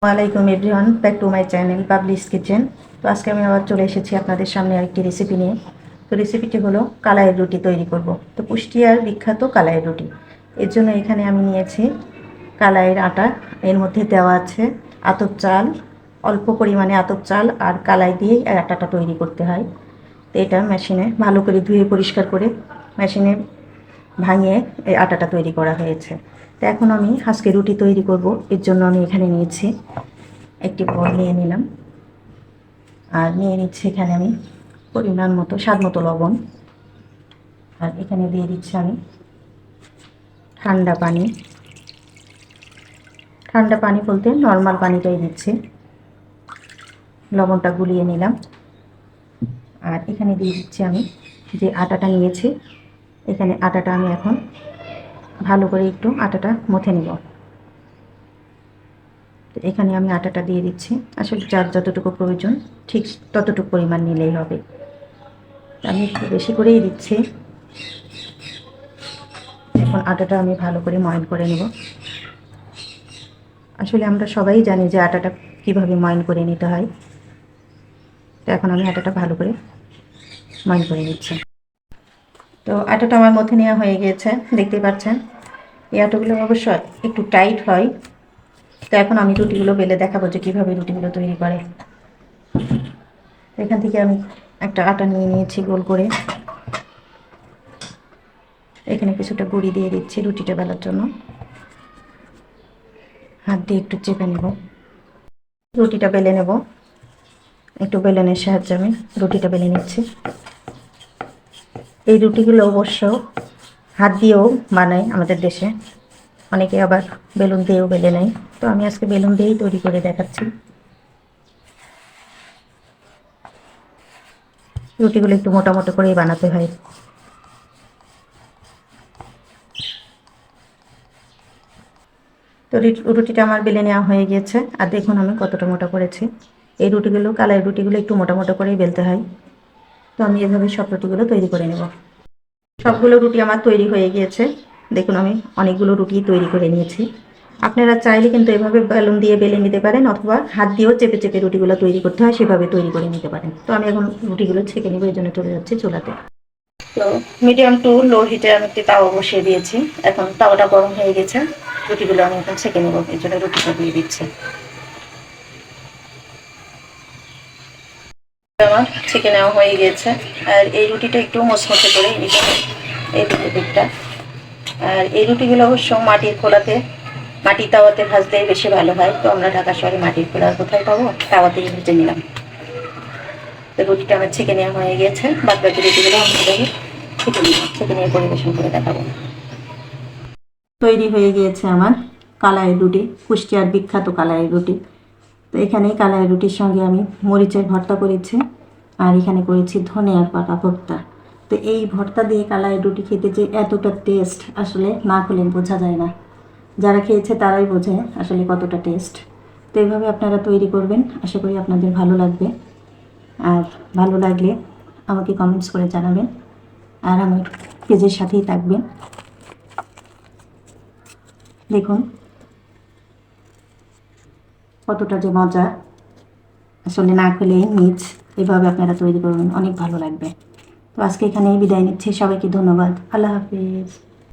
ওয়ালাইকুম everyone, back to my channel publish kitchen. তো আজকে আমি আবার চলে এসেছি আপনাদের সামনে আরেকটি রেসিপি নিয়ে। তো রেসিপিটি হলো কালাইয়ের রুটি তৈরি করব। তো কুষ্টিয়ার বিখ্যাত কালাইয়ের রুটি, এর জন্য এখানে আমি নিয়েছি কালাইয়ের আটা। এর মধ্যে দেওয়া আছে আতপ চাল, অল্প পরিমাণে আতপ চাল আর কালাই দিয়েই এই আটাটা তৈরি করতে হয়। তো এটা মেশিনে ভালো করে ধুয়ে পরিষ্কার করে মেশিনে ভাঙিয়ে এই আটাটা তৈরি করা হয়েছে। তো এখন আমি আজকে রুটি তৈরি করব, এর জন্য আমি এখানে নিয়েছি একটি বল নিয়ে নিলাম, আর নিয়ে নিচ্ছি এখানে আমি পরিমাণ মতো স্বাদ মতো লবণ, আর এখানে দিয়ে দিচ্ছি আমি ঠান্ডা পানি। ঠান্ডা পানি বলতে নর্মাল পানিটাই দিচ্ছি। লবণটা গুলিয়ে নিলাম, আর এখানে দিয়ে দিচ্ছি আমি যে আটাটা নিয়েছি। এখানে আটাটা আমি এখন ভালো করে একটু আটাটা মথে নিব। তো এখানে আমি আটাটা দিয়ে দিচ্ছি। আসলে যার যতটুকু প্রয়োজন ঠিক ততটুকু পরিমাণ নিলেই হবে। আমি একটু বেশি করেই দিচ্ছি। এখন আটাটা আমি ভালো করে ময়ন করে নেব। আসলে আমরা সবাই জানি যে আটাটা কিভাবে ময়ন করে নিতে হয়। তো এখন আমি আটাটা ভালো করে ময়ন করে নিচ্ছি। তো আটাটা আমার মধ্যে নেওয়া হয়ে গিয়েছে, দেখতেই পাচ্ছেন। এই আটাগুলো অবশ্য একটু টাইট হয়। তো এখন আমি রুটিগুলো বেলে দেখাবো যে কীভাবে রুটিগুলো তৈরি করে। এখান থেকে আমি একটা আটা নিয়ে নিয়েছি গোল করে। এখানে কিছুটা গুঁড়ি দিয়ে দিচ্ছি রুটিটা বেলার জন্য। হাত দিয়ে একটু চেপে নেব, রুটিটা বেলে নেব। একটু বেলনের সাহায্যে আমি রুটিটা বেলে নিচ্ছি। এই রুটিগুলো অবশ্য হাত দিয়েও বানায় আমাদের দেশে, অনেকে আবার বেলুন দিয়েও বেলে নেয়। তো আমি আজকে বেলুন দিয়েই তৈরি করে দেখাচ্ছি। রুটিগুলো একটু মোটা মোটা করেই বানাতে হয়। তো রুটিটা আমার বেলে নেওয়া হয়ে গিয়েছে, আর দেখুন আমি কতটা মোটা করেছি। এই রুটিগুলো কালাই রুটিগুলো একটু মোটা মোটা করেই বেলতে হয়। তো আমি এভাবে সব রুটিগুলো তৈরি করে নেব। সবগুলো রুটি আমার তৈরি হয়ে গিয়েছে। দেখুন আমি অনেকগুলো রুটি তৈরি করে নিয়েছি। আপনারা চাইলে কিন্তু এভাবে বেলুন দিয়ে বেলে নিতে পারেন, অথবা হাত দিয়েও চেপে চেপে রুটিগুলো তৈরি করতে হয়, সেভাবে তৈরি করে নিতে পারেন। তো আমি এখন রুটিগুলো ছেঁকে নেব, এই জন্য চলে যাচ্ছি চুলাতে। তো মিডিয়াম টু লো হিটে আমি একটি তাওয়া বসিয়ে দিয়েছি। এখন তাওয়াটা গরম হয়ে গেছে, রুটিগুলো আমি এখন ছেঁকে নেব, এই জন্য রুটিটা দিয়ে দিচ্ছি। আমার ছেঁকে নেওয়া হয়ে গিয়েছে, আর এই রুটিটা একটু মচমচে করে নিতে হবে এই দিকটা। আর এই রুটিগুলো অবশ্য মাটির খোলাতে, মাটির তাওয়াতে ভাজলে বেশি ভালো হয়। তো আমরা ঢাকা শহরে মাটির খোলা কোথায় পাবো, তাওয়াতেই ভেজে নিলাম। তো রুটিটা আমার ছেঁকে নেওয়া হয়ে গেছে, বাদ বাকি রুটিগুলো আমি ছেঁকে নিয়ে পরিবেশন করে দেখাবো। তৈরি হয়ে গিয়েছে আমার কালাই রুটি, কুষ্টিয়ার বিখ্যাত কালাই রুটি। তো এখানে কালাই রুটির সঙ্গে আমি মরিচের ভর্তা করেছি, আর এখানে করেছি ধনিয়ার পাতা ভর্তা। তো এই ভর্তা দিয়ে কালাই রুটি খেতে যে এতটা টেস্ট, আসলে না খেলে বোঝা যায় না। যারা খেয়েছে তারাই বোঝে আসলে কতটা টেস্ট। তো এইভাবে আপনারা তৈরি করবেন, আশা করি আপনাদের ভালো লাগবে। আর ভালো লাগলে আমাকে কমেন্টস করে জানাবেন, আর আমার পেজের সাথেই থাকবেন। দেখুন কতটা যে মজা, আসলে না খেলে নিজ এভাবে আপনারা তৈরি করবেন, অনেক ভালো লাগবে। তো আজকে এখানেই বিদায় নিচ্ছি, সবাইকে ধন্যবাদ, আল্লাহ হাফিজ।